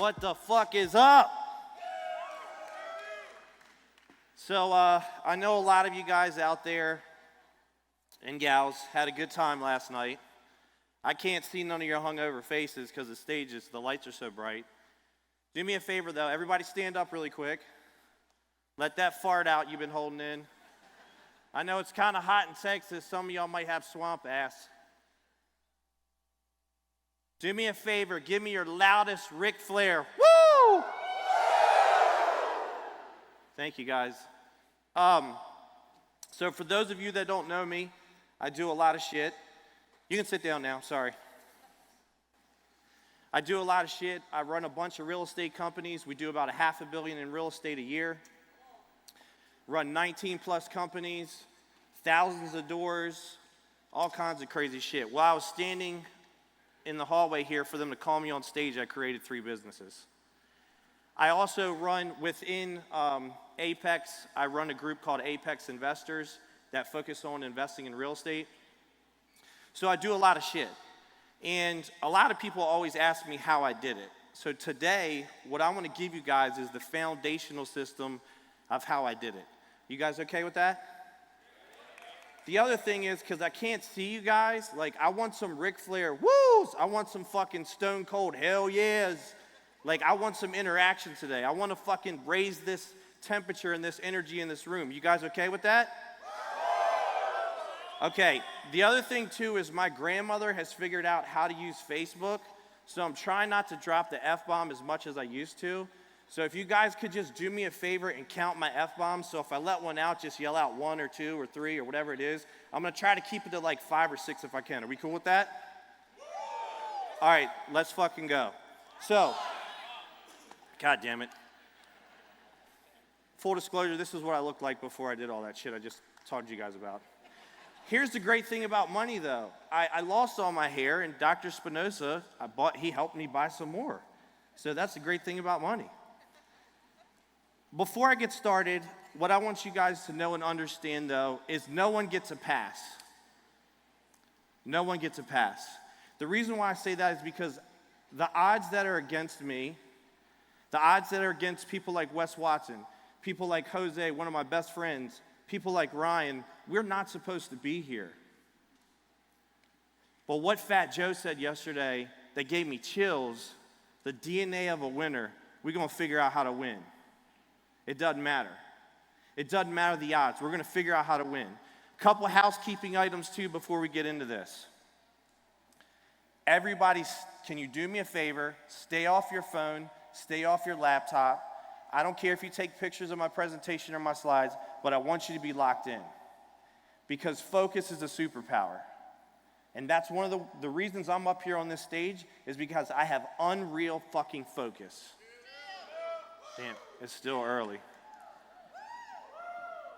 What the fuck is up? So I know a lot of you guys out there and gals had a good time last night. I can't see none of your hungover faces because the lights are so bright. Do me a favor though, everybody stand up really quick. Let that fart out you've been holding in. I know it's kind of hot in Texas. Some of y'all might have swamp ass. Do me a favor, give me your loudest Ric Flair. Woo! Thank you guys. So for those of you that don't know me, I do a lot of shit. You can sit down now, sorry. I do a lot of shit. I run a bunch of real estate companies. We do about $500 million in real estate a year. Run 19 plus companies, thousands of doors, all kinds of crazy shit. While I was standing in the hallway here for them to call me on stage, I created 3 businesses. I also run within Apex, I run a group called Apex Investors that focus on investing in real estate. So I do a lot of shit. And a lot of people always ask me how I did it. So today, what I want to give you guys is the foundational system of how I did it. You guys okay with that? The other thing is, because I can't see you guys, like I want some Ric Flair woos, I want some fucking stone cold hell yes. Like I want some interaction today. I want to fucking raise this temperature and this energy in this room. You guys okay with that? Okay, the other thing too is my grandmother has figured out how to use Facebook, so I'm trying not to drop the F-bomb as much as I used to. So if you guys could just do me a favor and count my F-bombs, so if I let one out, just yell out 1 or 2 or 3 or whatever it is. I'm gonna try to keep it to like 5 or 6 if I can. Are we cool with that? All right, let's fucking go. So, God damn it. Full disclosure, this is what I looked like before I did all that shit I just talked to you guys about. Here's the great thing about money though. I lost all my hair and Dr. Spinoza, he helped me buy some more. So that's the great thing about money. Before I get started, what I want you guys to know and understand though is no one gets a pass. No one gets a pass. The reason why I say that is because the odds that are against me, the odds that are against people like Wes Watson, people like Jose, one of my best friends, people like Ryan, we're not supposed to be here. But what Fat Joe said yesterday that gave me chills, the DNA of a winner, we're gonna figure out how to win. It doesn't matter. It doesn't matter the odds. We're gonna figure out how to win. A couple housekeeping items too before we get into this. Everybody, can you do me a favor? Stay off your phone, stay off your laptop. I don't care if you take pictures of my presentation or my slides, but I want you to be locked in. Because focus is a superpower. And that's one of the reasons I'm up here on this stage is because I have unreal fucking focus. Damn, it's still early.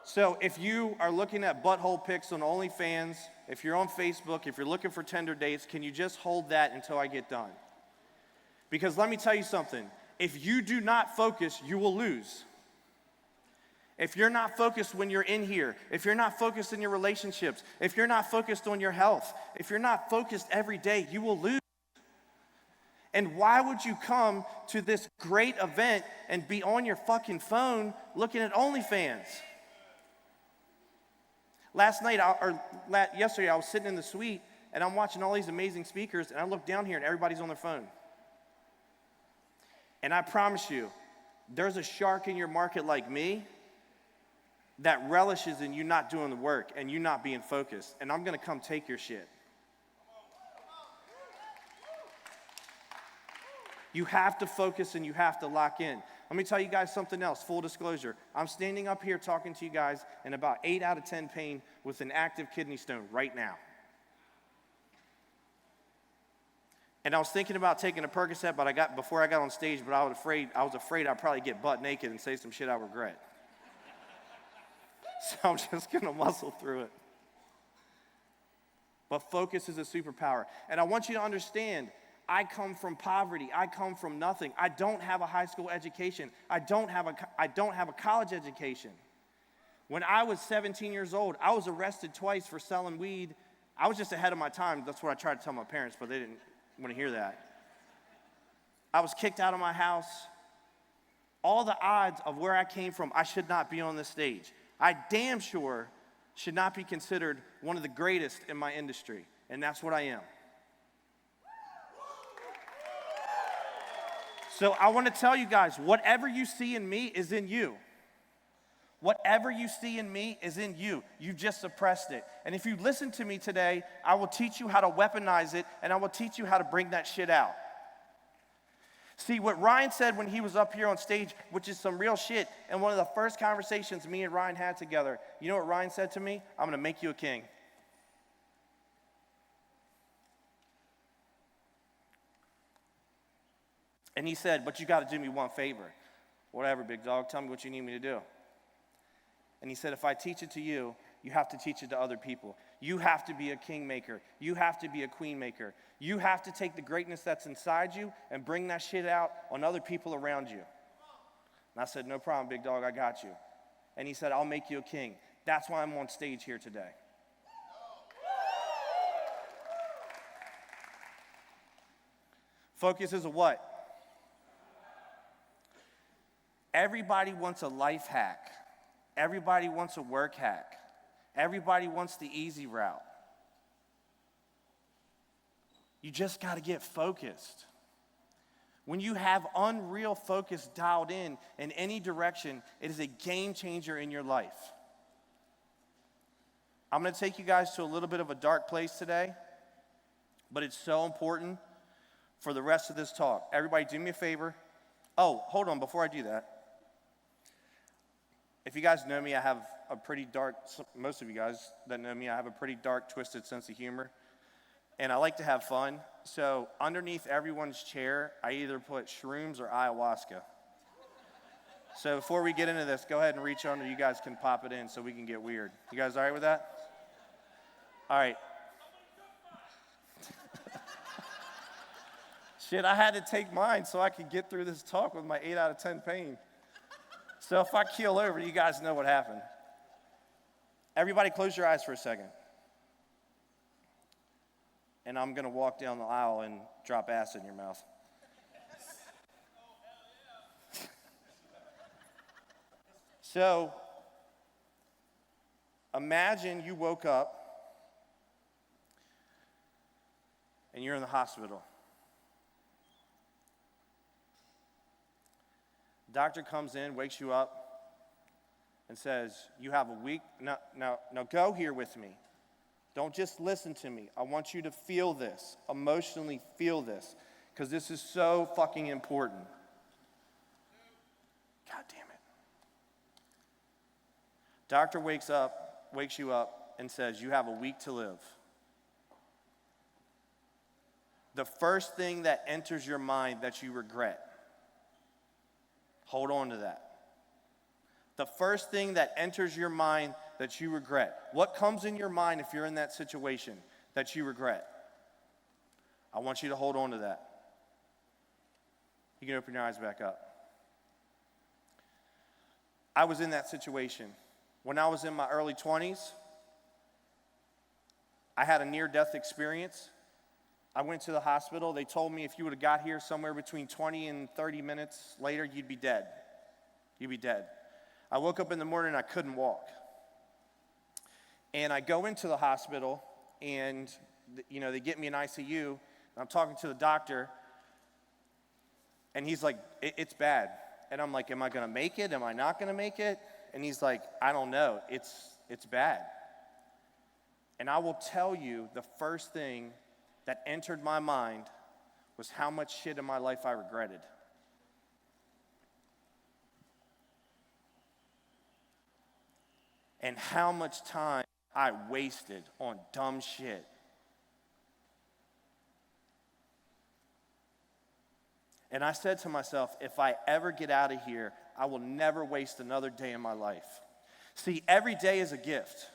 So if you are looking at butthole pics on OnlyFans, if you're on Facebook, if you're looking for Tinder dates, can you just hold that until I get done? Because let me tell you something. If you do not focus, you will lose. If you're not focused when you're in here, if you're not focused in your relationships, if you're not focused on your health, if you're not focused every day, you will lose. And why would you come to this great event and be on your fucking phone looking at OnlyFans? Yesterday, I was sitting in the suite and I'm watching all these amazing speakers and I look down here and everybody's on their phone. And I promise you, there's a shark in your market like me that relishes in you not doing the work and you not being focused. And I'm gonna come take your shit. You have to focus and you have to lock in. Let me tell you guys something else, full disclosure. I'm standing up here talking to you guys in about 8 out of 10 pain with an active kidney stone right now. And I was thinking about taking a Percocet, but before I got on stage, but I was afraid I'd probably get butt naked and say some shit I regret. So I'm just gonna muscle through it. But focus is a superpower. And I want you to understand, I come from poverty. I come from nothing. I don't have a high school education. I don't have a college education. When I was 17 years old, I was arrested twice for selling weed. I was just ahead of my time. That's what I tried to tell my parents, but they didn't want to hear that. I was kicked out of my house. All the odds of where I came from, I should not be on this stage. I damn sure should not be considered one of the greatest in my industry, and that's what I am. So I want to tell you guys, whatever you see in me is in you. Whatever you see in me is in you. You just suppressed it. And if you listen to me today, I will teach you how to weaponize it, and I will teach you how to bring that shit out. See, what Ryan said when he was up here on stage, which is some real shit, and one of the first conversations me and Ryan had together, you know what Ryan said to me? I'm going to make you a king. And he said, but you got to do me one favor. Whatever, big dog, tell me what you need me to do. And he said, if I teach it to you, you have to teach it to other people. You have to be a king maker. You have to be a queen maker. You have to take the greatness that's inside you and bring that shit out on other people around you. And I said, no problem, big dog, I got you. And he said, I'll make you a king. That's why I'm on stage here today. Focus is a what? Everybody wants a life hack. Everybody wants a work hack. Everybody wants the easy route. You just got to get focused. When you have unreal focus dialed in any direction, it is a game changer in your life. I'm going to take you guys to a little bit of a dark place today, but it's so important for the rest of this talk. Everybody do me a favor. Oh, hold on, before I do that. If you guys know me, I have a pretty dark, most of you guys that know me, I have a pretty dark, twisted sense of humor. And I like to have fun. So underneath everyone's chair, I either put shrooms or ayahuasca. So before we get into this, go ahead and reach under. You guys can pop it in so we can get weird. You guys all right with that? All right. Shit, I had to take mine so I could get through this talk with my 8 out of 10 pain. So if I keel over, you guys know what happened. Everybody close your eyes for a second. And I'm going to walk down the aisle and drop acid in your mouth. So imagine you woke up and you're in the hospital. Doctor comes in, wakes you up, and says, you have a week. Now go here with me. Don't just listen to me. I want you to feel this, emotionally feel this, because this is so fucking important. God damn it. Doctor wakes you up, and says, you have a week to live. The first thing that enters your mind that you regret, hold on to that. The first thing that enters your mind that you regret. What comes in your mind if you're in that situation that you regret? I want you to hold on to that. You can open your eyes back up. I was in that situation. When I was in my early 20s, I had a near-death experience. I went to the hospital. They told me if you would have got here somewhere between 20 and 30 minutes later, you'd be dead. You'd be dead. I woke up in the morning and I couldn't walk. And I go into the hospital and, they get me in ICU. And I'm talking to the doctor and he's like, it's bad. And I'm like, am I going to make it? Am I not going to make it? And he's like, I don't know. It's bad. And I will tell you the first thing that entered my mind was how much shit in my life I regretted. And how much time I wasted on dumb shit. And I said to myself, if I ever get out of here, I will never waste another day in my life. See, every day is a gift.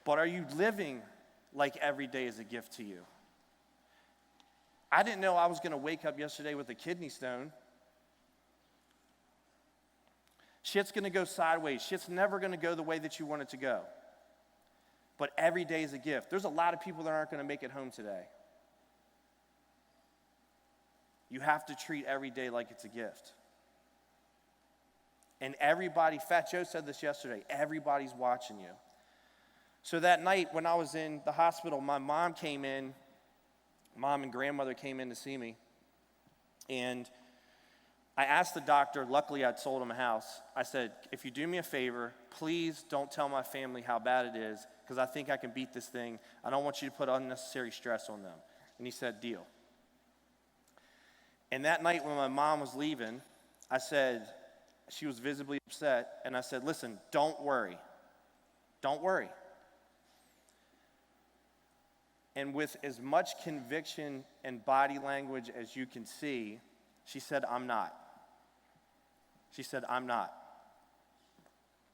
But are you living like every day is a gift to you? I didn't know I was going to wake up yesterday with a kidney stone. Shit's going to go sideways. Shit's never going to go the way that you want it to go. But every day is a gift. There's a lot of people that aren't going to make it home today. You have to treat every day like it's a gift. And everybody, Fat Joe said this yesterday, everybody's watching you. So that night when I was in the hospital, my mom and grandmother came in to see me. And I asked the doctor, luckily I'd sold him a house. I said, if you do me a favor, please don't tell my family how bad it is, because I think I can beat this thing. I don't want you to put unnecessary stress on them. And he said, deal. And that night when my mom was leaving, I said, she was visibly upset, and I said, listen, don't worry. Don't worry. And with as much conviction and body language as you can see, she said, I'm not. She said, I'm not.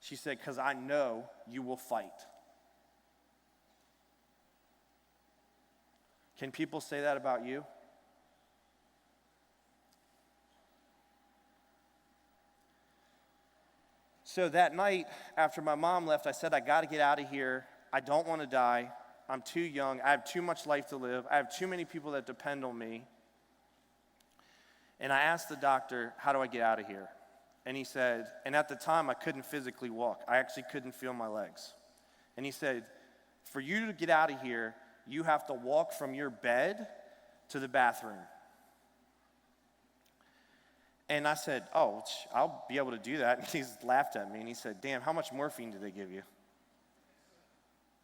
She said, because I know you will fight. Can people say that about you? So that night, after my mom left, I said, I got to get out of here. I don't want to die. I'm too young. I have too much life to live. I have too many people that depend on me. And I asked the doctor, how do I get out of here? And he said, and at the time, I couldn't physically walk. I actually couldn't feel my legs. And he said, for you to get out of here, you have to walk from your bed to the bathroom. And I said, oh, I'll be able to do that. And he laughed at me, and he said, damn, how much morphine did they give you?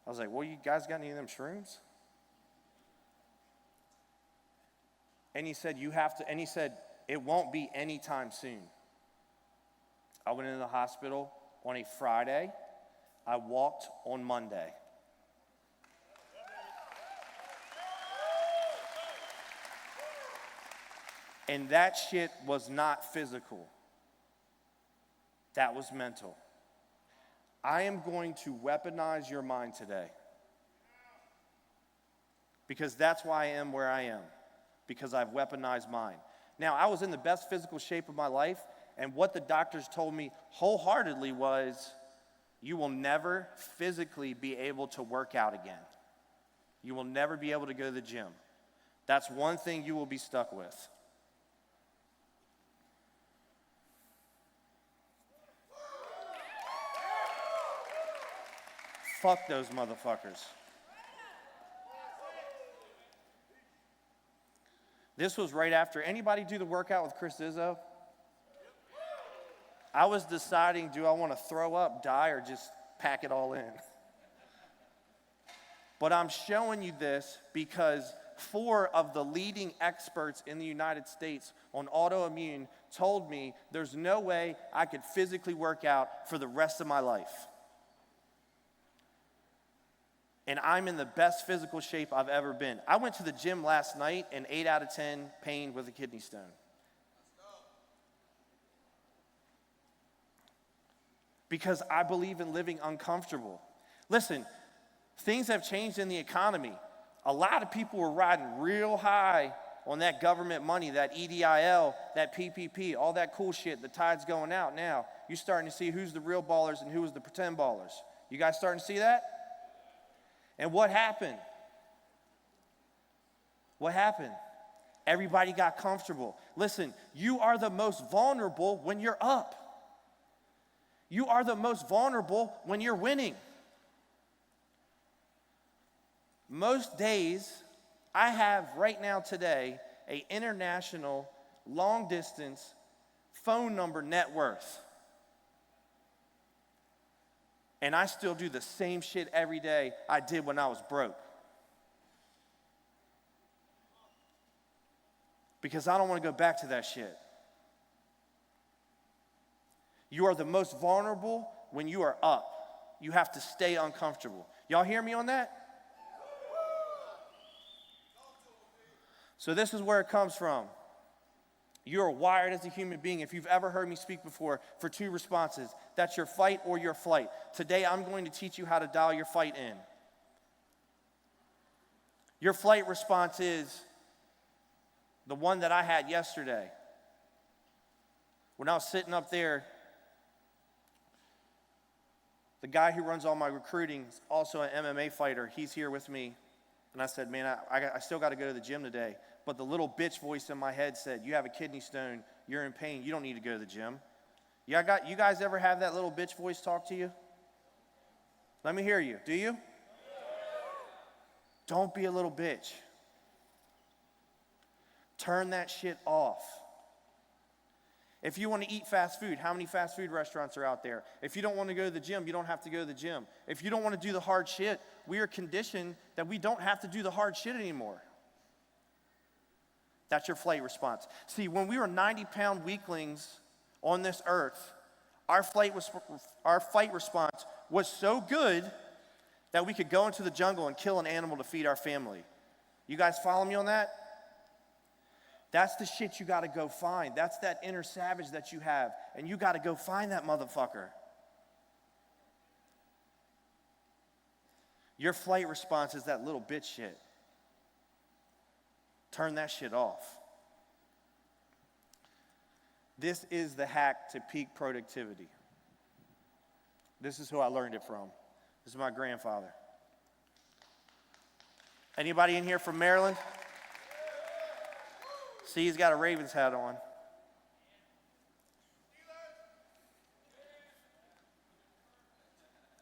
I was like, well, you guys got any of them shrooms? And he said, you have to, and he said, it won't be anytime soon. I went into the hospital on a Friday. I walked on Monday. And that shit was not physical. That was mental. I am going to weaponize your mind today. Because that's why I am where I am. Because I've weaponized mine. Now, I was in the best physical shape of my life, and what the doctors told me wholeheartedly was, you will never physically be able to work out again. You will never be able to go to the gym. That's one thing you will be stuck with. Fuck those motherfuckers. This was right after. Anybody do the workout with Chris Izzo? I was deciding, do I want to throw up, die, or just pack it all in? But I'm showing you this because 4 of the leading experts in the United States on autoimmune told me there's no way I could physically work out for the rest of my life. And I'm in the best physical shape I've ever been. I went to the gym last night and 8 out of 10 pain with a kidney stone. Because I believe in living uncomfortable. Listen, things have changed in the economy. A lot of people were riding real high on that government money, that EDIL, that PPP, all that cool shit. The tide's going out now. You're starting to see who's the real ballers and who's the pretend ballers. You guys starting to see that? And what happened? What happened? Everybody got comfortable. Listen, you are the most vulnerable when you're up. You are the most vulnerable when you're winning. Most days, I have right now today an international long distance phone number net worth. And I still do the same shit every day I did when I was broke. Because I don't want to go back to that shit. You are the most vulnerable when you are up. You have to stay uncomfortable. Y'all hear me on that? So this is where it comes from. You are wired as a human being, if you've ever heard me speak before, for 2 responses. That's your fight or your flight. Today, I'm going to teach you how to dial your fight in. Your flight response is the one that I had yesterday. When I was sitting up there, the guy who runs all my recruiting is also an MMA fighter. He's here with me. And I said, man, I still got to go to the gym today. but the little bitch voice in my head said, you have a kidney stone, you're in pain, you don't need to go to the gym. You guys ever have that little bitch voice talk to you? Let me hear you. Do you? Don't be a little bitch. Turn that shit off. If you want to eat fast food, how many fast food restaurants are out there? If you don't want to go to the gym, you don't have to go to the gym. If you don't want to do the hard shit, we are conditioned that we don't have to do the hard shit anymore. That's your flight response. See, when we were 90-pound weaklings on this earth, our fight response was so good that we could go into the jungle and kill an animal to feed our family. You guys follow me on that? That's the shit you got to go find. That's that inner savage that you have, and you got to go find that motherfucker. Your flight response is that little bitch shit. Turn that shit off. This is the hack to peak productivity. This is who I learned it from. This is my grandfather. Anybody in here from Maryland? See, he's got a Ravens hat on.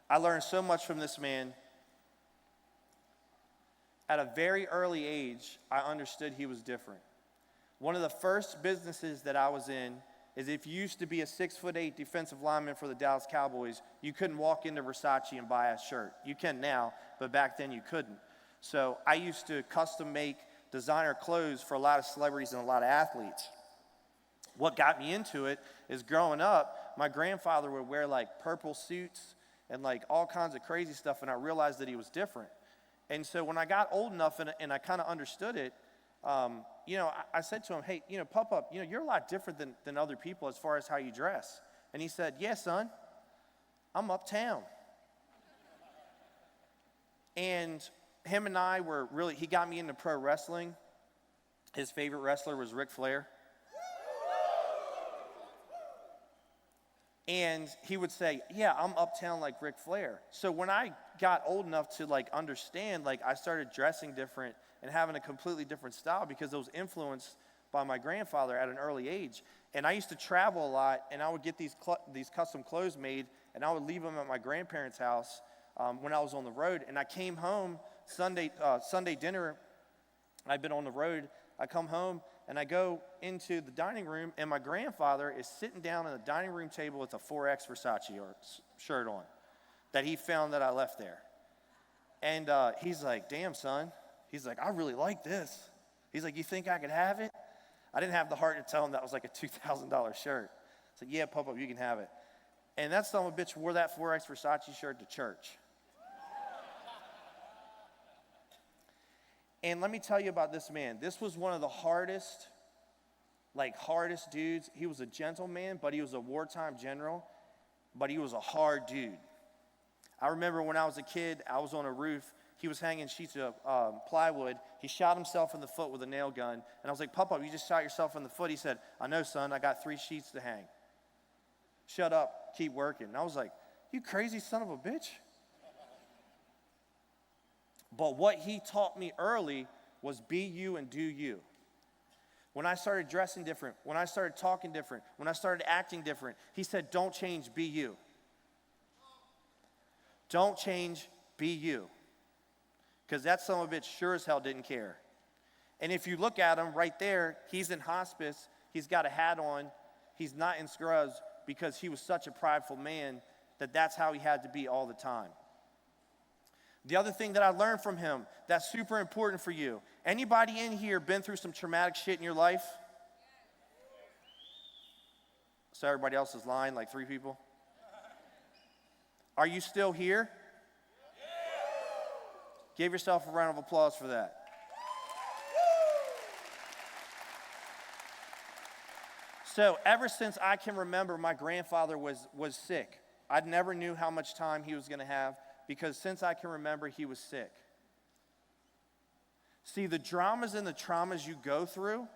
I learned so much from this man. At a very early age, I understood he was different. One of the first businesses that I was in is if you used to be a 6'8" defensive lineman for the Dallas Cowboys, you couldn't walk into Versace and buy a shirt. You can now, but back then you couldn't. So I used to custom make designer clothes for a lot of celebrities and a lot of athletes. What got me into it is growing up, my grandfather would wear like purple suits and like all kinds of crazy stuff, and I realized that he was different. And so when I got old enough and I kind of understood it, I said to him, hey, Papa, you're a lot different than other people as far as how you dress. And he said, yeah, son, I'm uptown. And him and I were really, he got me into pro wrestling. His favorite wrestler was Ric Flair. And he would say, yeah, I'm uptown like Ric Flair. So when I got old enough to like understand, like I started dressing different and having a completely different style because I was influenced by my grandfather at an early age. And I used to travel a lot, and I would get these custom clothes made, and I would leave them at my grandparents' house when I was on the road. And I came home Sunday dinner. I'd been on the road. I come home, and I go into the dining room, and my grandfather is sitting down at the dining room table with a 4X Versace shirt on that he found that I left there. And he's like, damn, son. He's like, I really like this. He's like, you think I could have it? I didn't have the heart to tell him that was like a $2,000 shirt. I said, yeah, Papa, you can have it. And that son of a bitch wore that 4X Versace shirt to church. And let me tell you about this man. This was one of the hardest dudes. He was a gentleman, but he was a wartime general, but he was a hard dude. I remember when I was a kid, I was on a roof. He was hanging sheets of plywood. He shot himself in the foot with a nail gun. And I was like, Papa, you just shot yourself in the foot. He said, I know, son, I got 3 sheets to hang. Shut up, keep working. And I was like, you crazy son of a bitch. But what he taught me early was be you and do you. When I started dressing different, when I started talking different, when I started acting different, he said, don't change, be you. Don't change, be you. Because that son of a bitch sure as hell didn't care. And if you look at him right there, he's in hospice, he's got a hat on, he's not in scrubs because he was such a prideful man that that's how he had to be all the time. The other thing that I learned from him that's super important for you, anybody in here been through some traumatic shit in your life? So everybody else is lying, like 3 people? Are you still here? Give yourself a round of applause for that. So ever since I can remember, my grandfather was sick. I never knew how much time he was going to have because since I can remember, he was sick. See, the dramas and the traumas you go through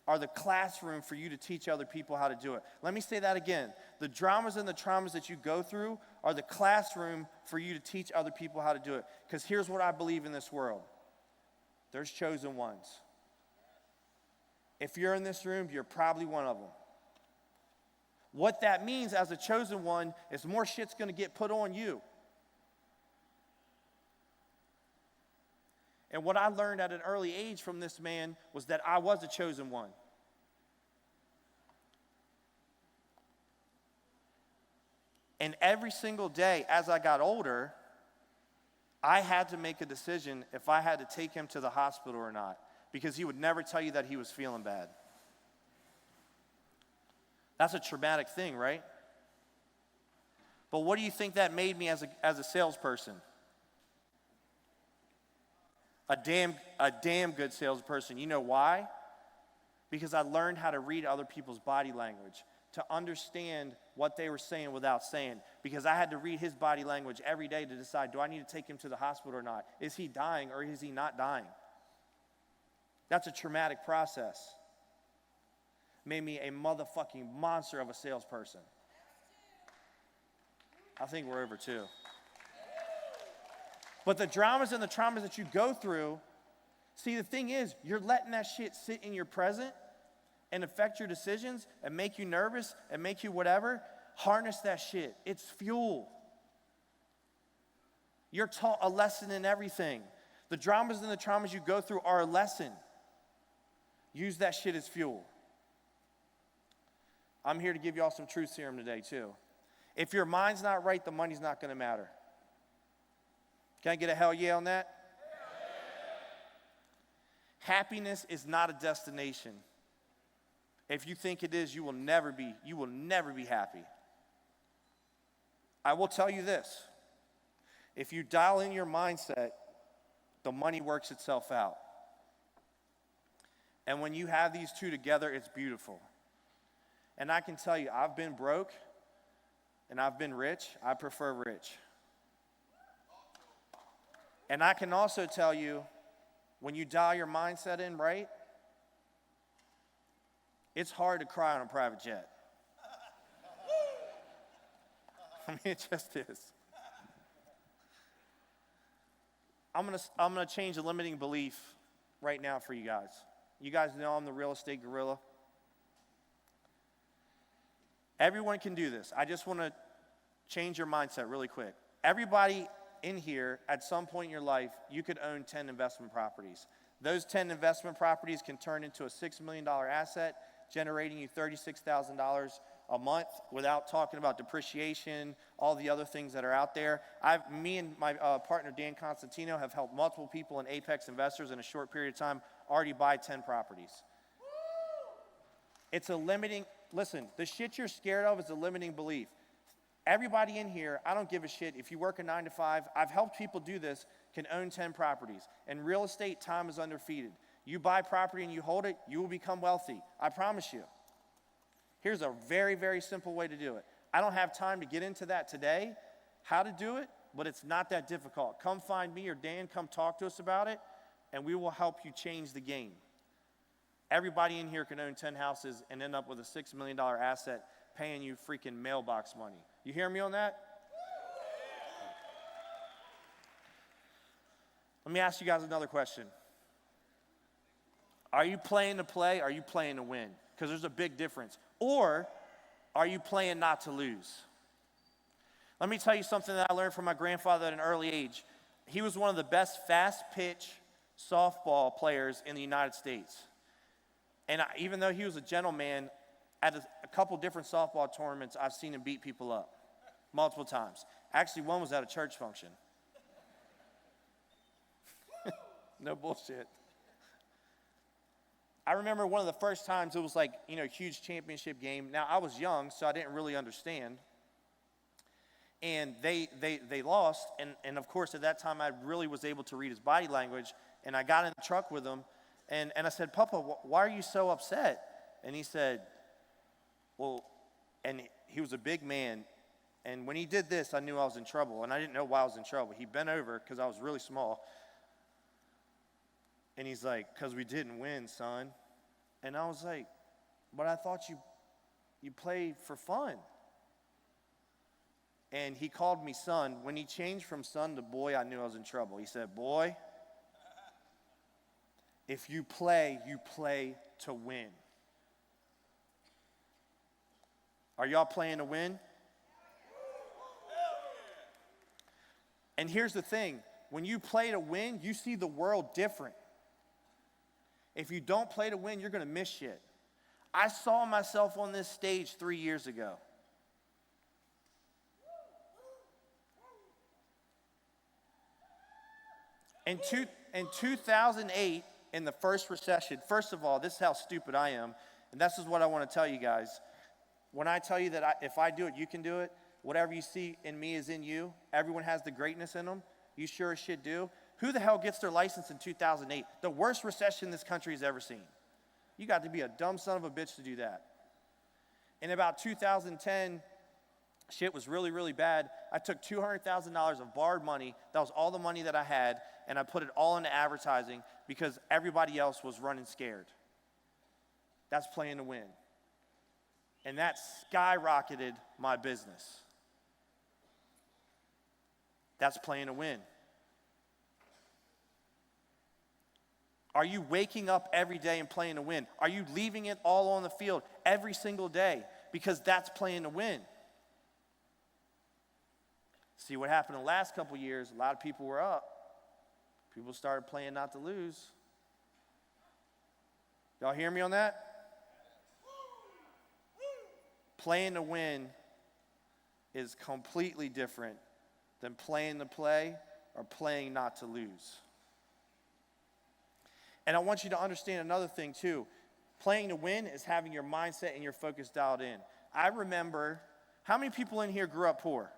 are the classroom for you to teach other people how to do it. Let me say that again. The dramas and the traumas that you go through are the classroom for you to teach other people how to do it. Because here's what I believe in this world. There's chosen ones. If you're in this room, you're probably one of them. What that means as a chosen one is more shit's going to get put on you. And what I learned at an early age from this man was that I was a chosen one. And every single day as I got older, I had to make a decision if I had to take him to the hospital or not, because he would never tell you that he was feeling bad. That's a traumatic thing, right? But what do you think that made me as a salesperson? A damn good salesperson. You know why? Because I learned how to read other people's body language, to understand what they were saying without saying, because I had to read his body language every day to decide, do I need to take him to the hospital or not? Is he dying or is he not dying? That's a traumatic process. Made me a motherfucking monster of a salesperson. I think we're over 2. But the dramas and the traumas that you go through, see, the thing is, you're letting that shit sit in your present and affect your decisions and make you nervous and make you whatever. Harness that shit. It's fuel. You're taught a lesson in everything. The dramas and the traumas you go through are a lesson. Use that shit as fuel. I'm here to give y'all some truth serum today, too. If your mind's not right, the money's not going to matter. Can I get a hell yeah on that? Yeah. Happiness is not a destination. If you think it is, you will never be happy. I will tell you this. If you dial in your mindset, the money works itself out. And when you have these two together, it's beautiful. And I can tell you, I've been broke and I've been rich. I prefer rich. And I can also tell you, when you dial your mindset in right, it's hard to cry on a private jet. I mean, it just is. I'm gonna change the limiting belief right now for you guys. You guys know I'm the real estate gorilla. Everyone can do this. I just want to change your mindset really quick. Everybody in here, at some point in your life, you could own 10 investment properties. Those 10 investment properties can turn into a $6 million asset, generating you $36,000 a month without talking about depreciation, all the other things that are out there. Me and my partner, Dan Constantino, have helped multiple people in Apex Investors in a short period of time already buy 10 properties. It's a limiting, listen, the shit you're scared of is a limiting belief. Everybody in here, I don't give a shit. If you work a 9 to 5, I've helped people do this, can own 10 properties. In real estate, time is undefeated. You buy property and you hold it, you will become wealthy. I promise you. Here's a very, very simple way to do it. I don't have time to get into that today, how to do it, but it's not that difficult. Come find me or Dan, come talk to us about it, and we will help you change the game. Everybody in here can own 10 houses and end up with a $6 million asset paying you freaking mailbox money. You hear me on that? Let me ask you guys another question. Are you playing to play? Or are you playing to win? Because there's a big difference. Or are you playing not to lose? Let me tell you something that I learned from my grandfather at an early age. He was one of the best fast pitch softball players in the United States. And even though he was a gentleman, at a couple different softball tournaments, I've seen him beat people up multiple times. Actually, one was at a church function. No bullshit. I remember one of the first times it was like, huge championship game. Now, I was young, so I didn't really understand. And they lost, and of course, at that time, I really was able to read his body language, and I got in the truck with him, and I said, Papa, why are you so upset? And he said, well, and he was a big man, and when he did this, I knew I was in trouble, and I didn't know why I was in trouble. He bent over, because I was really small, and he's like, because we didn't win, son. And I was like, but I thought you played for fun. And he called me son. When he changed from son to boy, I knew I was in trouble. He said, boy, If you play to win. Are y'all playing to win? And here's the thing. When you play to win, you see the world different. If you don't play to win, you're going to miss shit. I saw myself on this stage 3 years ago. In 2008, in the first recession, first of all, this is how stupid I am, and this is what I want to tell you guys. When I tell you that if I do it, you can do it, whatever you see in me is in you, everyone has the greatness in them, you sure as shit do. Who the hell gets their license in 2008? The worst recession this country has ever seen. You got to be a dumb son of a bitch to do that. In about 2010, shit was really, really bad. I took $200,000 of borrowed money. That was all the money that I had, and I put it all into advertising because everybody else was running scared. That's playing to win. And that skyrocketed my business. That's playing to win. Are you waking up every day and playing to win? Are you leaving it all on the field every single day? Because that's playing to win. See what happened in the last couple years, a lot of people were up. People started playing not to lose. Y'all hear me on that? Playing to win is completely different than playing to play or playing not to lose. And I want you to understand another thing too. Playing to win is having your mindset and your focus dialed in. I remember, how many people in here grew up poor?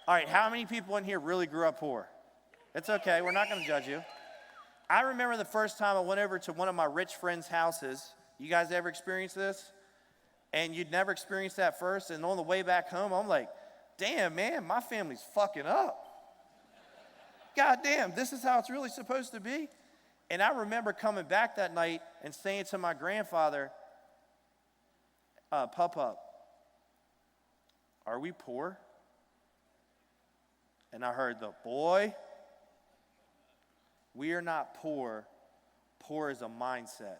All right, how many people in here really grew up poor? It's okay, we're not going to judge you. I remember the first time I went over to one of my rich friends' houses. You guys ever experienced this? And you'd never experienced that first, and on the way back home, I'm like, damn, man, my family's fucking up. God damn, this is how it's really supposed to be? And I remember coming back that night and saying to my grandfather, Pup, are we poor? And I heard the boy, we are not poor. Poor is a mindset.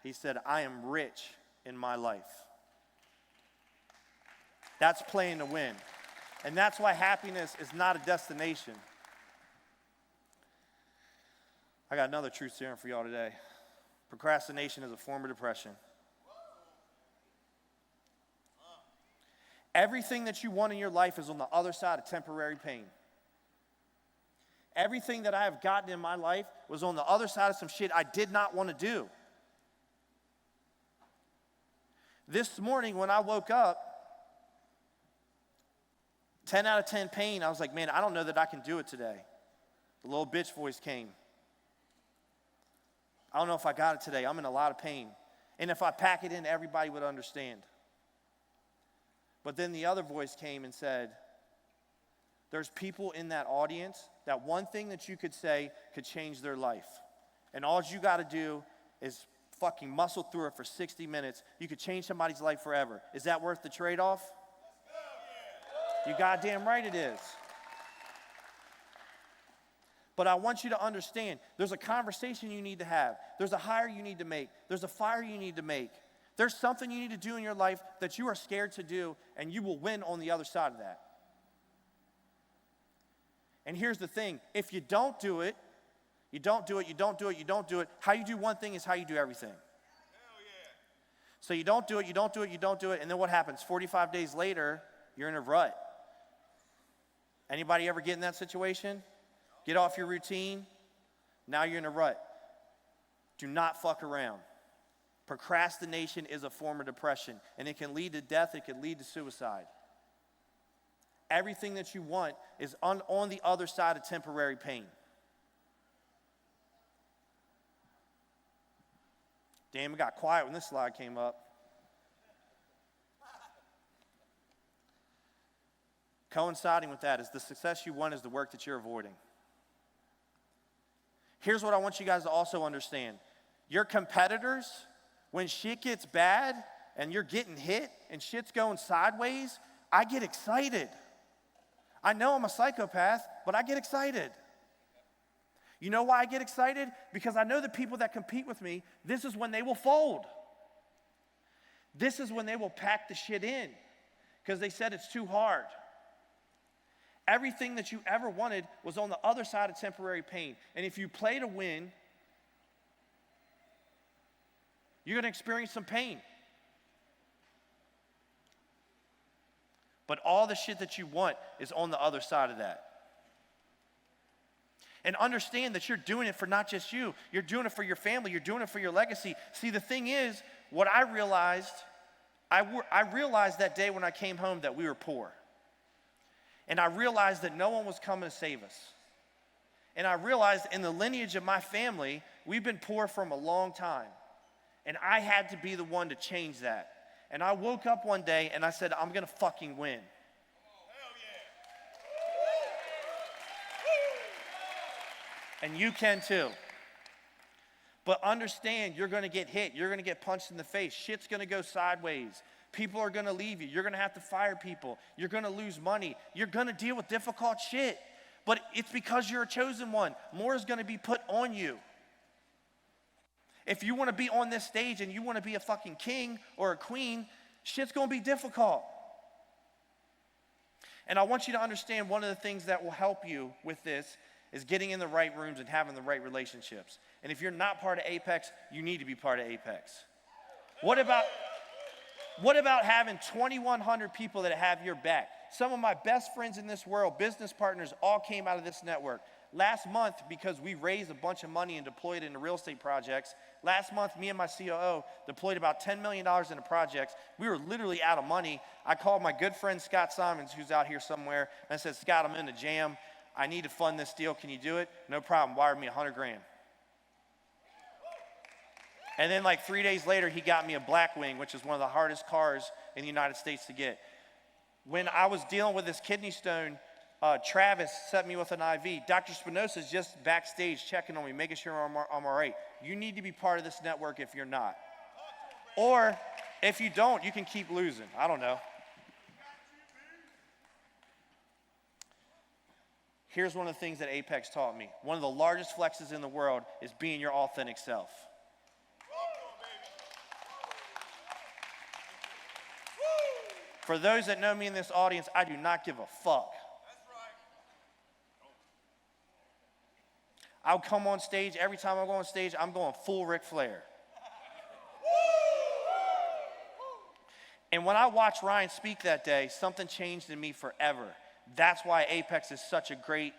He said, I am rich in my life. That's playing to win. And that's why happiness is not a destination. I got another truth serum for y'all today. Procrastination is a form of depression. Everything that you want in your life is on the other side of temporary pain. Everything that I have gotten in my life was on the other side of some shit I did not want to do. This morning when I woke up, 10 out of 10 pain, I was like, man, I don't know that I can do it today. The little bitch voice came. I don't know if I got it today. I'm in a lot of pain. And if I pack it in, everybody would understand. But then the other voice came and said, there's people in that audience that one thing that you could say could change their life. And all you got to do is fucking muscle through it for 60 minutes. You could change somebody's life forever. Is that worth the trade-off? You goddamn right it is. But I want you to understand, there's a conversation you need to have. There's a hire you need to make. There's a fire you need to make. There's something you need to do in your life that you are scared to do, and you will win on the other side of that. And here's the thing. If you don't do it, you don't do it. How you do one thing is how you do everything. Hell yeah. So you don't do it, and then what happens? 45 days later, you're in a rut. Anybody ever get in that situation? Get off your routine. Now you're in a rut. Do not fuck around. Procrastination is a form of depression, and it can lead to death. It can lead to suicide. Everything that you want is on the other side of temporary pain. Damn, it got quiet when this slide came up. Coinciding with that is the success you want is the work that you're avoiding. Here's what I want you guys to also understand. Your competitors, when shit gets bad and you're getting hit and shit's going sideways, I get excited. I know I'm a psychopath, but I get excited. You know why I get excited? Because I know the people that compete with me, this is when they will fold. This is when they will pack the shit in because they said it's too hard. Everything that you ever wanted was on the other side of temporary pain. And if you play to win, you're going to experience some pain. But all the shit that you want is on the other side of that. And understand that you're doing it for not just you. You're doing it for your family. You're doing it for your legacy. See, the thing is, what I realized that day when I came home that we were poor. And I realized that no one was coming to save us. And I realized in the lineage of my family, we've been poor from a long time. And I had to be the one to change that. And I woke up one day and I said, I'm going to fucking win. And you can too. But understand, you're going to get hit. You're going to get punched in the face. Shit's going to go sideways. People are going to leave you. You're going to have to fire people. You're going to lose money. You're going to deal with difficult shit. But it's because you're a chosen one. More is going to be put on you. If you want to be on this stage and you want to be a fucking king or a queen, shit's going to be difficult. And I want you to understand one of the things that will help you with this is getting in the right rooms and having the right relationships. And if you're not part of Apex, you need to be part of Apex. What about having 2,100 people that have your back? Some of my best friends in this world, business partners, all came out of this network. Last month, because we raised a bunch of money and deployed it into real estate projects, last month, me and my COO deployed about $10 million into projects. We were literally out of money. I called my good friend Scott Simons, who's out here somewhere, and I said, Scott, I'm in the jam. I need to fund this deal. Can you do it? No problem. Wire me $100 grand. And then like 3 days later, he got me a Blackwing, which is one of the hardest cars in the United States to get. When I was dealing with this kidney stone, Travis set me with an IV. Dr. Spinoza's just backstage checking on me, making sure I'm all right. You need to be part of this network if you're not. Or if you don't, you can keep losing. I don't know. Here's one of the things that Apex taught me. One of the largest flexes in the world is being your authentic self. For those that know me in this audience, I do not give a fuck. I'll come on stage. Every time I go on stage, I'm going full Ric Flair. And when I watched Ryan speak that day, something changed in me forever. That's why Apex is such a great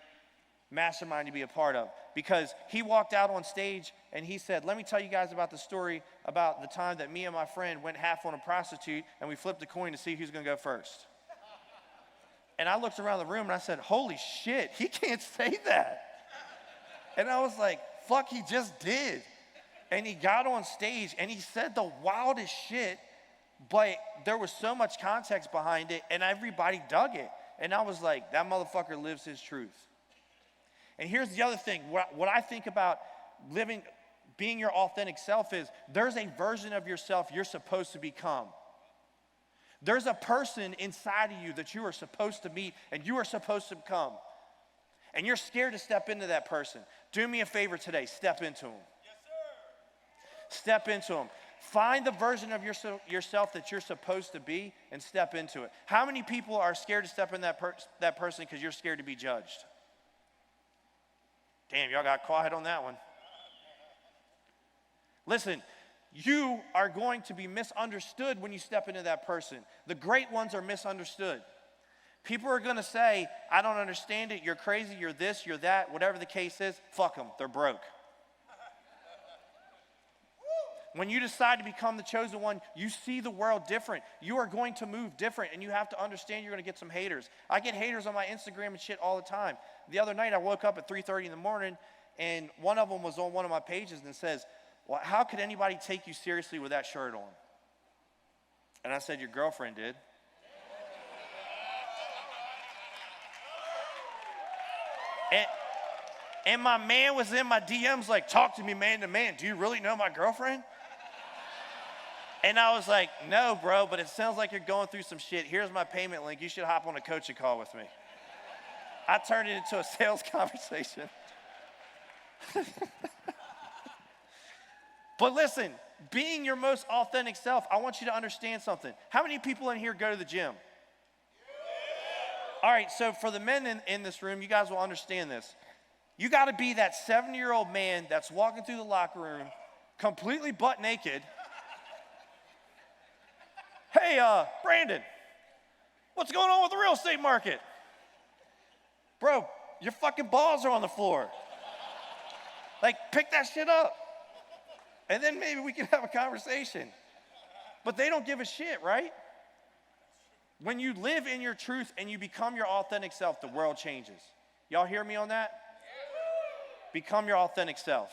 mastermind to be a part of. Because he walked out on stage and he said, let me tell you guys about the story about the time that me and my friend went half on a prostitute and we flipped a coin to see who's going to go first. And I looked around the room and I said, holy shit, he can't say that. And I was like, fuck, he just did. And he got on stage and he said the wildest shit, but there was so much context behind it and everybody dug it. And I was like, that motherfucker lives his truth. And here's the other thing. What I think about being your authentic self is there's a version of yourself you're supposed to become. There's a person inside of you that you are supposed to meet and you are supposed to become. And you're scared to step into that person. Do me a favor today. Step into him. Yes, sir. Step into him. Find the version of yourself that you're supposed to be and step into it. How many people are scared to step in that person because you're scared to be judged? Damn, y'all got quiet on that one. Listen, you are going to be misunderstood when you step into that person. The great ones are misunderstood. People are going to say, I don't understand it, you're crazy, you're this, you're that, whatever the case is, fuck them, they're broke. When you decide to become the chosen one, you see the world different. You are going to move different, and you have to understand you're going to get some haters. I get haters on my Instagram and shit all the time. The other night, I woke up at 3:30 in the morning, and one of them was on one of my pages and says, well, how could anybody take you seriously with that shirt on? And I said, your girlfriend did. And my man was in my DMs like, talk to me man to man. Do you really know my girlfriend? And I was like, no, bro, but it sounds like you're going through some shit. Here's my payment link. You should hop on a coaching call with me. I turned it into a sales conversation. But listen, being your most authentic self, I want you to understand something. How many people in here go to the gym? All right, so for the men in this room, you guys will understand this. You got to be that 70-year-old man that's walking through the locker room completely butt naked. Hey, Brandon, what's going on with the real estate market? Bro, your fucking balls are on the floor. Like, pick that shit up. And then maybe we can have a conversation. But they don't give a shit, right? When you live in your truth and you become your authentic self, the world changes. Y'all hear me on that? Become your authentic self.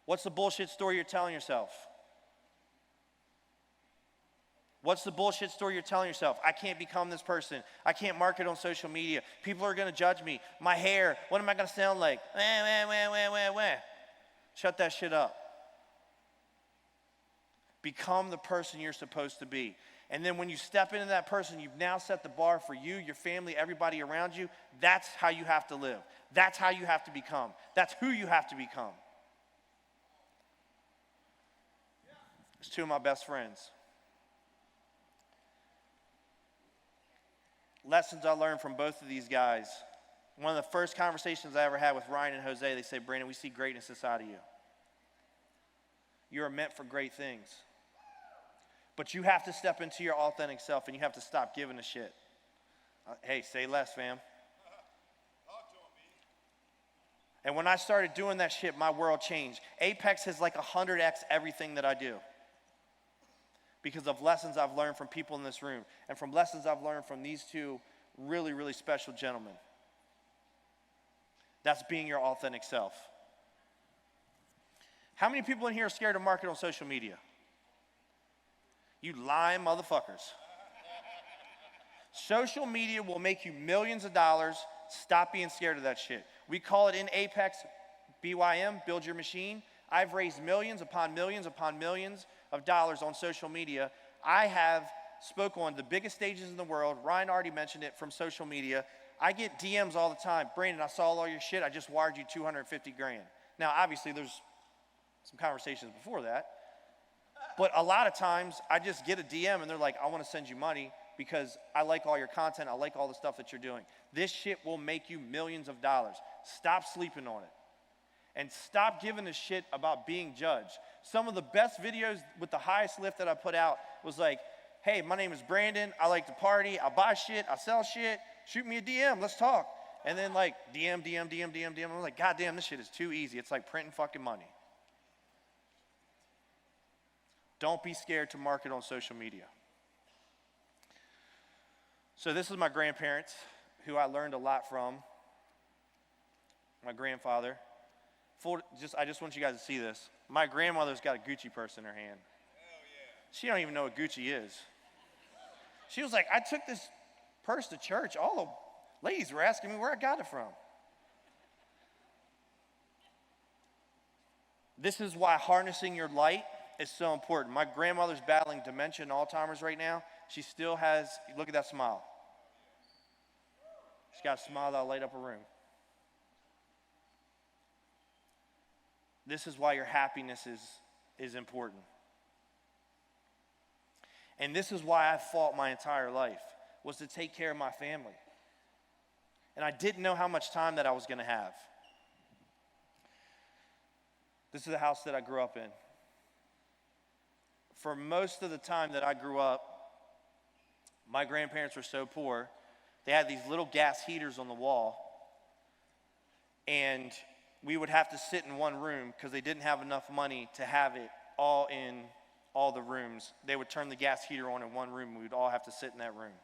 What's the bullshit story you're telling yourself? What's the bullshit story you're telling yourself? I can't become this person. I can't market on social media. People are going to judge me. My hair, what am I going to sound like? Shut that shit up. Become the person you're supposed to be. And then when you step into that person, you've now set the bar for you, your family, everybody around you. That's how you have to live. That's how you have to become. That's who you have to become. It's two of my best friends. Lessons I learned from both of these guys. One of the first conversations I ever had with Ryan and Jose, they say, Brandon, we see greatness inside of you. You are meant for great things. But you have to step into your authentic self and you have to stop giving a shit. Hey, say less, fam. And when I started doing that shit, my world changed. Apex has like 100x everything that I do. Because of lessons I've learned from people in this room and from lessons I've learned from these two really, really special gentlemen. That's being your authentic self. How many people in here are scared to market on social media? You lying motherfuckers. Social media will make you millions of dollars. Stop being scared of that shit. We call it in Apex, BYM, build your machine. I've raised millions upon millions upon millions of dollars on social media. I have spoke on the biggest stages in the world. Ryan already mentioned it from social media. I get DMs all the time. Brandon, I saw all your shit. I just wired you 250 grand. Now, obviously, there's some conversations before that. But a lot of times, I just get a DM and they're like, I want to send you money because I like all your content. I like all the stuff that you're doing. This shit will make you millions of dollars. Stop sleeping on it. And stop giving a shit about being judged. Some of the best videos with the highest lift that I put out was like, hey, my name is Brandon. I like to party. I buy shit. I sell shit. Shoot me a DM. Let's talk. And then like DM. I'm like, God damn, this shit is too easy. It's like printing fucking money. Don't be scared to market on social media. So this is my grandparents, who I learned a lot from. My grandfather. I just want you guys to see this. My grandmother's got a Gucci purse in her hand. She don't even know what Gucci is. She was like, I took this purse to church. All the ladies were asking me where I got it from. This is why harnessing your light is so important. My grandmother's battling dementia and Alzheimer's right now. She still has, look at that smile. She's got a smile that'll light up a room. This is why your happiness is important. And this is why I fought my entire life, was to take care of my family. And I didn't know how much time that I was going to have. This is the house that I grew up in. For most of the time that I grew up, my grandparents were so poor, they had these little gas heaters on the wall, and we would have to sit in one room because they didn't have enough money to have it all in all the rooms. They would turn the gas heater on in one room, and we'd all have to sit in that room.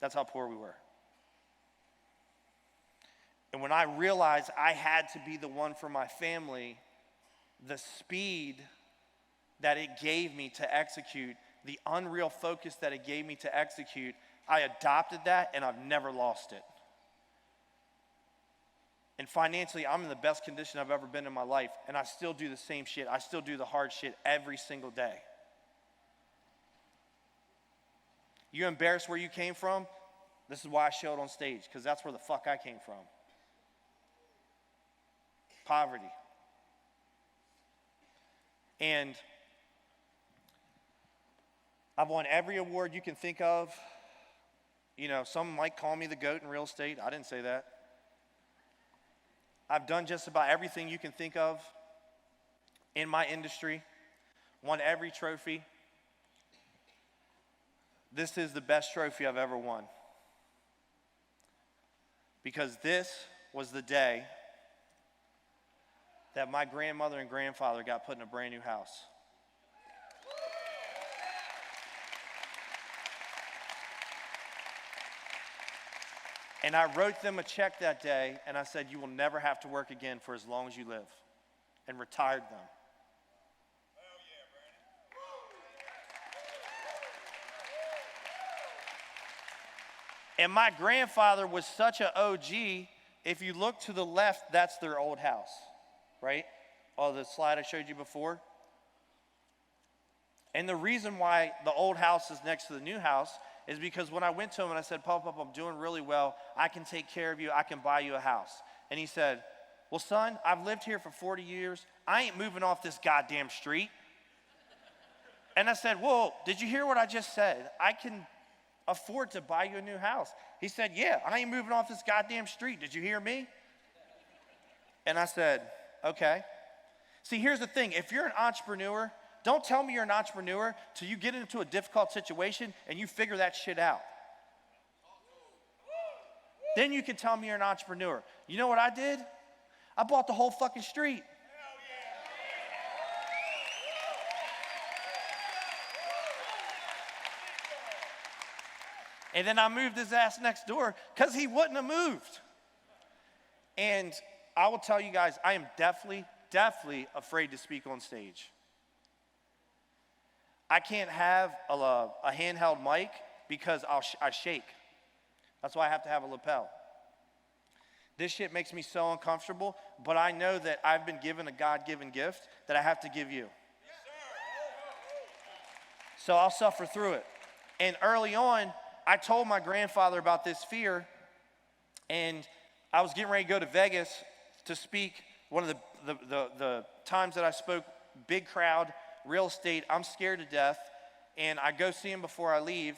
That's how poor we were. And when I realized I had to be the one for my family, the speed that it gave me to execute, the unreal focus that it gave me to execute, I adopted that and I've never lost it. And financially, I'm in the best condition I've ever been in my life, and I still do the same shit. I still do the hard shit every single day. You embarrassed where you came from? This is why I showed on stage, because that's where the fuck I came from. poverty. And I've won every award you can think of. You know, some might call me the GOAT in real estate. I didn't say that. I've done just about everything you can think of in my industry, won every trophy. This is the best trophy I've ever won. Because this was the day that my grandmother and grandfather got put in a brand new house. And I wrote them a check that day, and I said, you will never have to work again for as long as you live, and retired them. And my grandfather was such an OG. If you look to the left, that's their old house, right? Oh, the slide I showed you before. And the reason why the old house is next to the new house is because when I went to him and I said, Papa, I'm doing really well. I can take care of you. I can buy you a house. And he said, well, son, I've lived here for 40 years. I ain't moving off this goddamn street. And I said, well, did you hear what I just said? I can afford to buy you a new house. He said, yeah, I ain't moving off this goddamn street. Did you hear me? And I said, okay. See, here's the thing. If you're an entrepreneur, don't tell me you're an entrepreneur till you get into a difficult situation and you figure that shit out. Then you can tell me you're an entrepreneur. You know what I did? I bought the whole fucking street. And then I moved his ass next door because he wouldn't have moved. And I will tell you guys, I am definitely afraid to speak on stage. I can't have a handheld mic because I shake. That's why I have to have a lapel. This shit makes me so uncomfortable, but I know that I've been given a God-given gift that I have to give you. So I'll suffer through it. And early on, I told my grandfather about this fear, and I was getting ready to go to Vegas to speak. One of the times that I spoke, big crowd, real estate, I'm scared to death, and I go see him before I leave,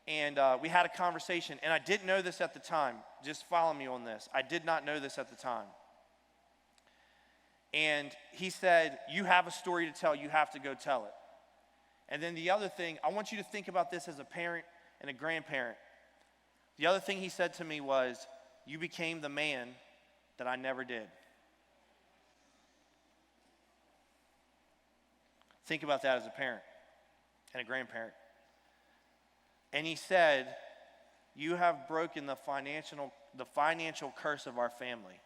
and we had a conversation, and I didn't know this at the time. Just follow me on this. I did not know this at the time. And he said, you have a story to tell, you have to go tell it. And then the other thing, I want you to think about this as a parent and a grandparent. The other thing he said to me was, you became the man that I never did. Think about that as a parent and a grandparent. And he said, you have broken the financial curse of our family.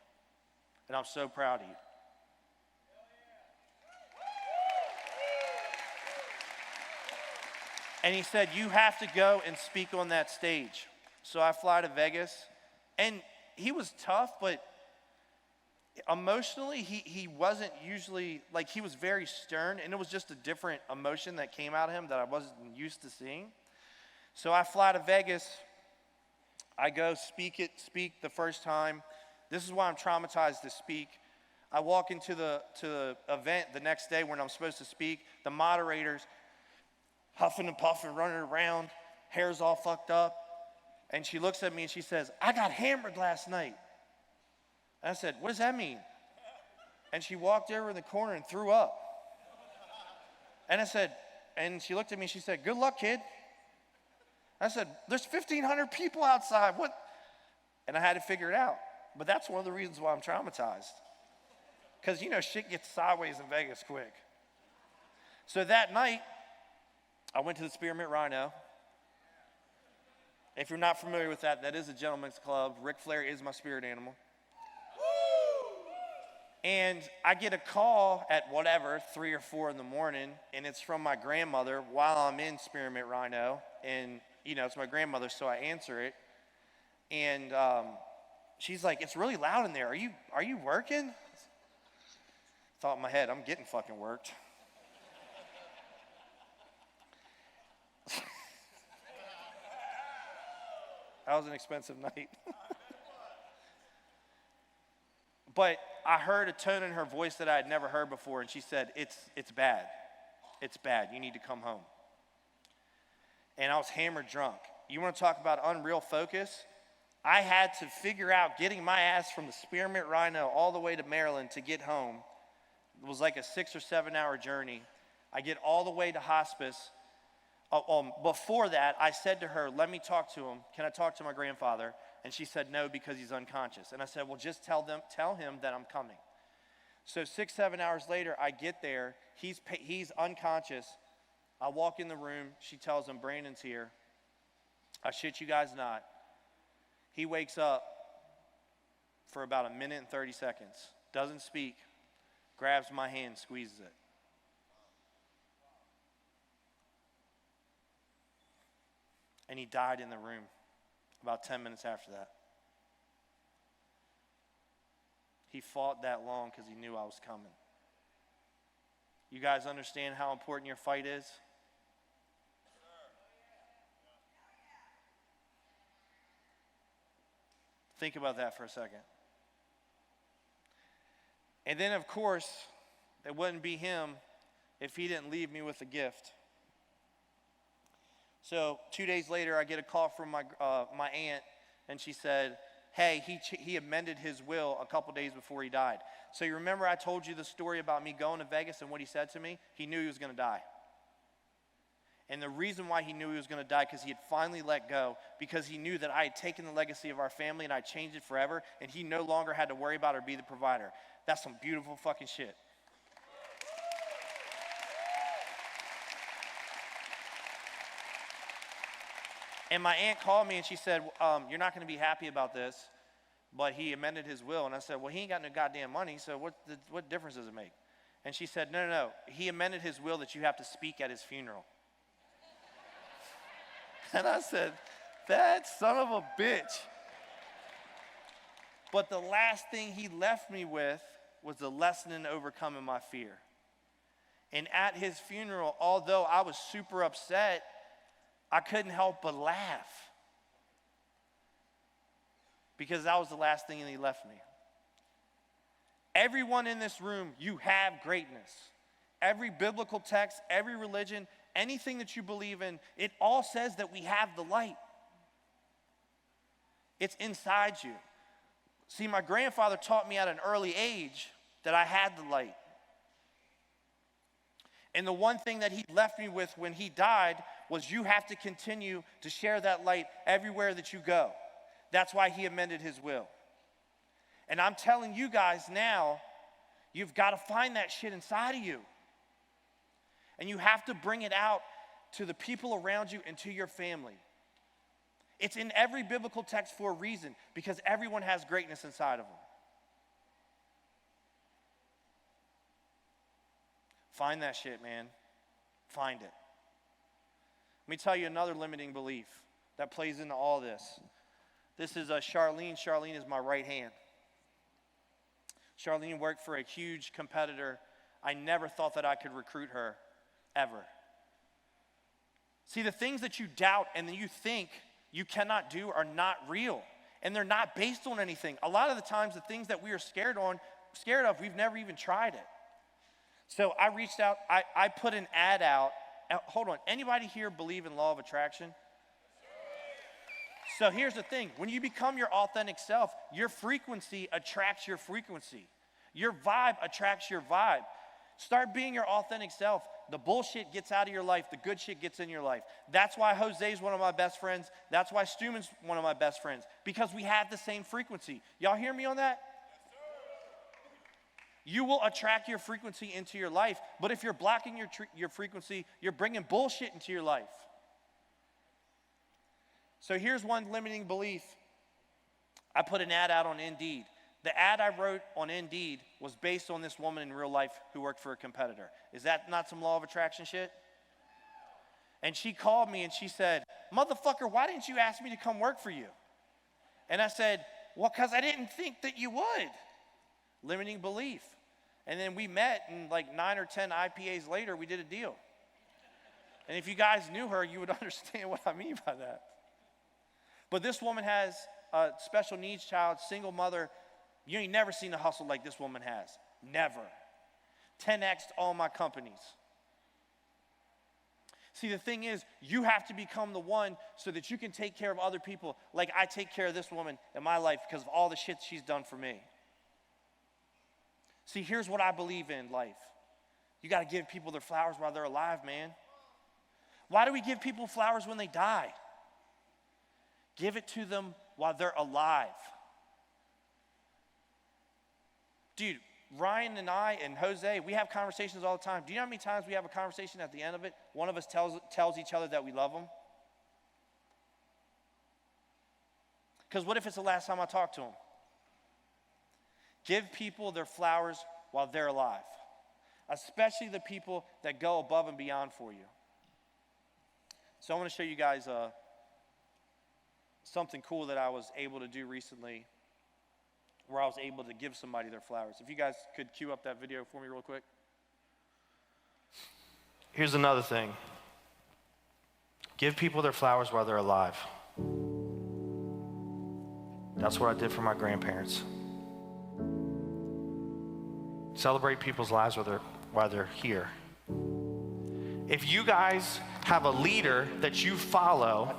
And I'm so proud of you. And he said, you have to go and speak on that stage. So I fly to Vegas. And he was tough, but emotionally, he wasn't usually, like, he was very stern, and it was just a different emotion that came out of him that I wasn't used to seeing. So I fly to Vegas. I go speak the first time. This is why I'm traumatized to speak. I walk into the event the next day when I'm supposed to speak. The moderators, huffing and puffing, running around, hair's all fucked up. And she looks at me and she says, I got hammered last night. And I said, what does that mean? And she walked over in the corner and threw up. And I said, and she looked at me and she said, good luck, kid. I said, there's 1,500 people outside. What? And I had to figure it out. But that's one of the reasons why I'm traumatized. Because, you know, shit gets sideways in Vegas quick. So that night, I went to the Spearmint Rhino. If you're not familiar with that, that is a gentleman's club. Ric Flair is my spirit animal. And I get a call at 3 or 4 in the morning, and it's from my grandmother while I'm in Spearmint Rhino. And, you know, it's my grandmother, so I answer it. And she's like, it's really loud in there. Are you working? Thought in my head, I'm getting fucking worked. That was an expensive night. But I heard a tone in her voice that I had never heard before, and she said, it's bad. It's bad. You need to come home. And I was hammered drunk. You want to talk about unreal focus? I had to figure out getting my ass from the Spearmint Rhino all the way to Maryland to get home. It was like a 6 or 7 hour journey. I get all the way to hospice. Before that, I said to her, let me talk to him. Can I talk to my grandfather? And she said, no, because he's unconscious. And I said, well, just tell him that I'm coming. So 6, 7 hours later, I get there. He's unconscious. I walk in the room. She tells him, Brandon's here. I shit you guys not. He wakes up for about 1 minute and 30 seconds. Doesn't speak. Grabs my hand, squeezes it. And he died in the room about 10 minutes after that. He fought that long because he knew I was coming. You guys understand how important your fight is? Think about that for a second. And then, of course, it wouldn't be him if he didn't leave me with a gift. So 2 days later, I get a call from my aunt, and she said, hey, he amended his will a couple days before he died. So you remember I told you the story about me going to Vegas and what he said to me? He knew he was going to die. And the reason why he knew he was going to die, because he had finally let go, because he knew that I had taken the legacy of our family and I changed it forever, and he no longer had to worry about or be the provider. That's some beautiful fucking shit. And my aunt called me and she said, you're not going to be happy about this, but he amended his will. And I said, well, he ain't got no goddamn money, so what difference does it make? And she said, no, he amended his will that you have to speak at his funeral. And I said, that son of a bitch. But the last thing he left me with was the lesson in overcoming my fear. And at his funeral, although I was super upset, I couldn't help but laugh. Because that was the last thing he left me. Everyone in this room, you have greatness. Every biblical text, every religion, anything that you believe in, it all says that we have the light. It's inside you. See, my grandfather taught me at an early age that I had the light. And the one thing that he left me with when he died was you have to continue to share that light everywhere that you go. That's why he amended his will. And I'm telling you guys now, you've got to find that shit inside of you. And you have to bring it out to the people around you and to your family. It's in every biblical text for a reason, because everyone has greatness inside of them. Find that shit, man. Find it. Let me tell you another limiting belief that plays into all this. This is Charlene. Charlene is my right hand. Charlene worked for a huge competitor. I never thought that I could recruit her, ever. See, the things that you doubt and that you think you cannot do are not real. And they're not based on anything. A lot of the times, the things that we are scared of, we've never even tried it. So I reached out, I put an ad out. Hold on, anybody here believe in law of attraction? So here's the thing, when you become your authentic self, your frequency attracts your frequency. Your vibe attracts your vibe. Start being your authentic self. The bullshit gets out of your life, the good shit gets in your life. That's why Jose's one of my best friends. That's why Stuman's one of my best friends, because we have the same frequency. Y'all hear me on that? You will attract your frequency into your life, but if you're blocking your frequency, you're bringing bullshit into your life. So here's one limiting belief. I put an ad out on Indeed. The ad I wrote on Indeed was based on this woman in real life who worked for a competitor. Is that not some law of attraction shit? And she called me and she said, motherfucker, why didn't you ask me to come work for you? And I said, well, because I didn't think that you would. Limiting belief. And then we met, and like 9 or 10 IPAs later, we did a deal. And if you guys knew her, you would understand what I mean by that. But this woman has a special needs child, single mother, You ain't never seen a hustle like this woman has. Never. 10x'd all my companies. See, the thing is, you have to become the one so that you can take care of other people like I take care of this woman in my life because of all the shit she's done for me. See, here's what I believe in life. You got to give people their flowers while they're alive, man. Why do we give people flowers when they die? Give it to them while they're alive. Dude, Ryan and I and Jose, we have conversations all the time. Do you know how many times we have a conversation at the end of it, one of us tells each other that we love them? Because what if it's the last time I talk to them? Give people their flowers while they're alive, especially the people that go above and beyond for you. So I want to show you guys something cool that I was able to do recently, where I was able to give somebody their flowers. If you guys could cue up that video for me real quick. Here's another thing. Give people their flowers while they're alive. That's what I did for my grandparents. Celebrate people's lives while they're here. If you guys have a leader that you follow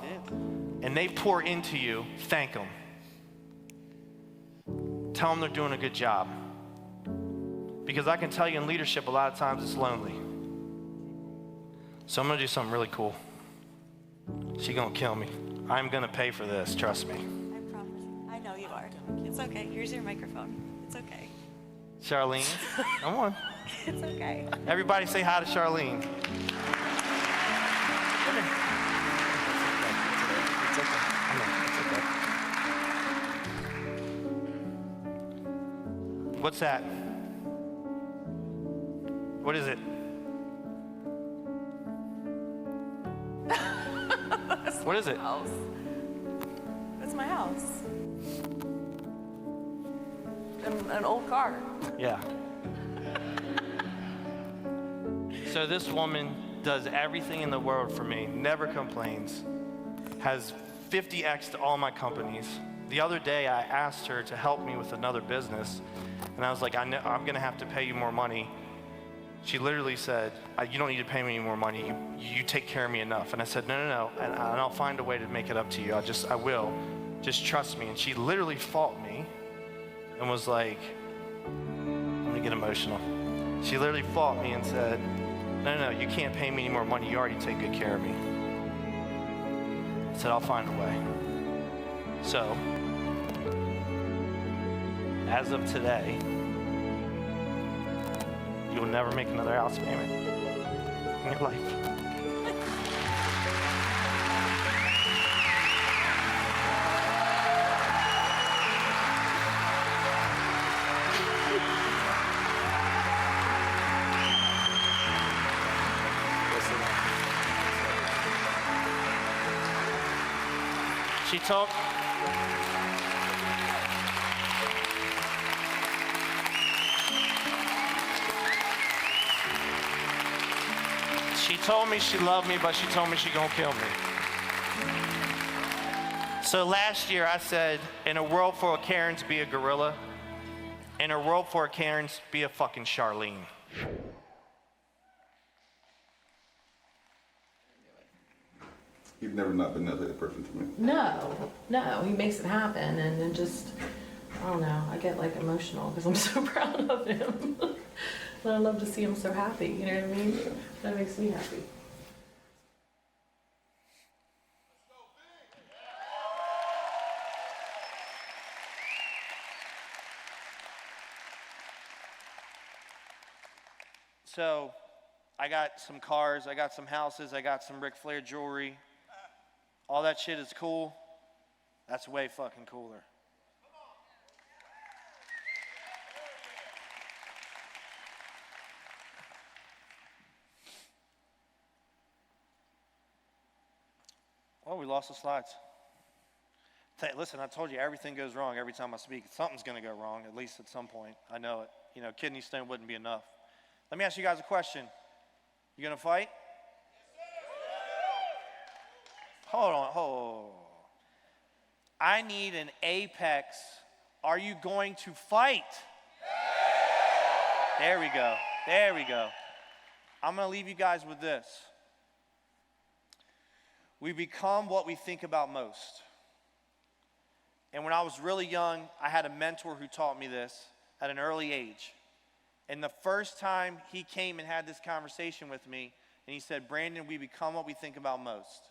and they pour into you, thank them. Tell them they're doing a good job. Because I can tell you in leadership, a lot of times it's lonely. So I'm gonna do something really cool. She's gonna kill me. I'm gonna pay for this, trust me. I promise. I know you are. It's okay. Here's your microphone. It's okay. Charlene, come on. It's okay. Everybody say hi to Charlene. It's okay. What's that? What is it? What is it? House. That's my house. An old car. Yeah. So this woman does everything in the world for me, never complains, has 50x'd all my companies. The other day I asked her to help me with another business, and I was like, I'm gonna have to pay you more money. She literally said, you don't need to pay me any more money, you take care of me enough. And I said, no, and I'll find a way to make it up to you, I will, just trust me. And she literally fought me and was like, I'm gonna get emotional. She literally fought me and said, no, you can't pay me any more money, you already take good care of me. I said, I'll find a way. So, as of today, you will never make another house payment in your life. She told me she loved me, but she told me she gonna kill me. So last year I said, in a world full of Karens, be a gorilla. In a world full of Karens, be a fucking Charlene. You've never not been that type of person to me. No, he makes it happen, and then just, I don't know, I get like emotional because I'm so proud of him. And I love to see him so happy, you know what I mean? That makes me happy. So, I got some cars, I got some houses, I got some Ric Flair jewelry. All that shit is cool. That's way fucking cooler. Well, we lost the slides. Listen, I told you everything goes wrong every time I speak. Something's going to go wrong, at least at some point. I know it. You know, kidney stone wouldn't be enough. Let me ask you guys a question. You going to fight? Hold on. I need an apex Are you going to fight? There we go. There we go. I'm going to leave you guys with this. We become what we think about most. And when I was really young, I had a mentor who taught me this at an early age. And the first time he came and had this conversation with me, and he said, Brandon, we become what we think about most.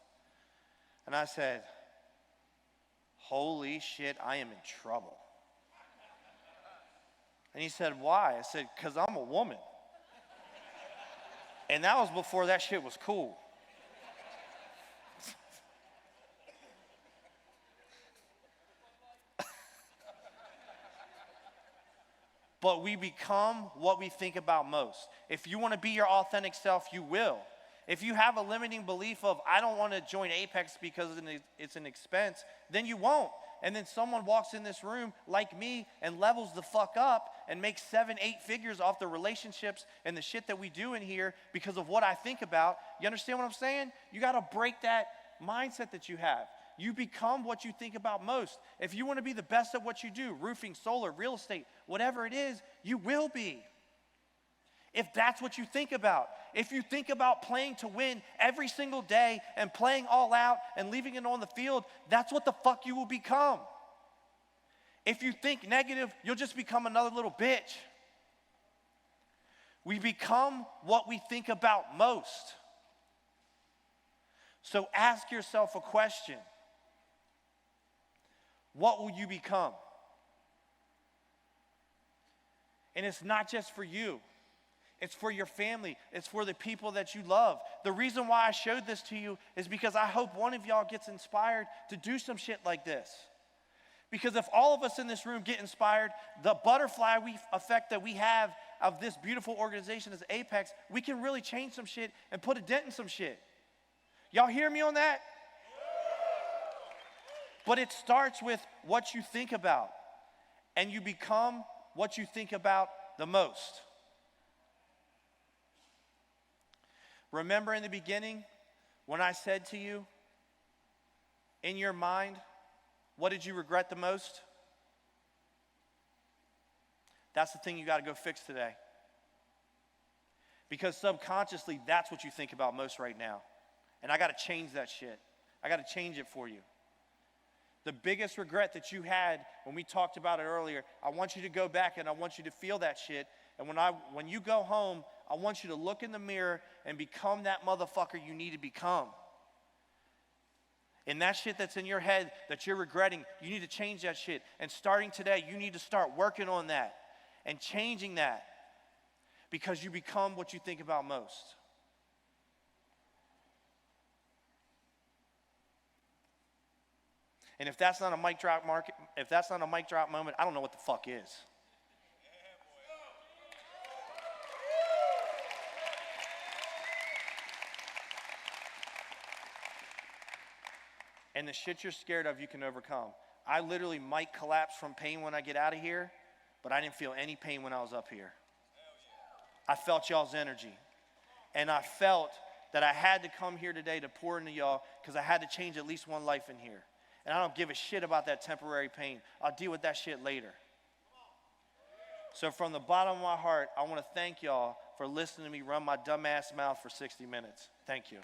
And I said, holy shit, I am in trouble. And he said, why? I said, because I'm a woman. And that was before that shit was cool. But we become what we think about most. If you want to be your authentic self, you will. If you have a limiting belief of, I don't want to join Apex because it's an expense, then you won't. And then someone walks in this room like me and levels the fuck up and makes 7, 8 figures off the relationships and the shit that we do in here because of what I think about. You understand what I'm saying? You got to break that mindset that you have. You become what you think about most. If you want to be the best at what you do, roofing, solar, real estate, whatever it is, you will be. If that's what you think about. If you think about playing to win every single day and playing all out and leaving it on the field, that's what the fuck you will become. If you think negative, you'll just become another little bitch. We become what we think about most. So ask yourself a question. What will you become? And it's not just for you. It's for your family. It's for the people that you love. The reason why I showed this to you is because I hope one of y'all gets inspired to do some shit like this. Because if all of us in this room get inspired, the butterfly effect that we have of this beautiful organization as Apex, we can really change some shit and put a dent in some shit. Y'all hear me on that? But it starts with what you think about, and you become what you think about the most. Remember in the beginning when I said to you, in your mind, what did you regret the most? That's the thing you got to go fix today. Because subconsciously, that's what you think about most right now. And I got to change that shit. I got to change it for you. The biggest regret that you had when we talked about it earlier, I want you to go back and I want you to feel that shit. And when you go home, I want you to look in the mirror and become that motherfucker you need to become. And that shit that's in your head that you're regretting, you need to change that shit. And starting today, you need to start working on that and changing that because you become what you think about most. And if that's not a mic drop moment, I don't know what the fuck is. And the shit you're scared of, you can overcome. I literally might collapse from pain when I get out of here, but I didn't feel any pain when I was up here. I felt y'all's energy. And I felt that I had to come here today to pour into y'all because I had to change at least one life in here. And I don't give a shit about that temporary pain. I'll deal with that shit later. So from the bottom of my heart, I want to thank y'all for listening to me run my dumb ass mouth for 60 minutes. Thank you.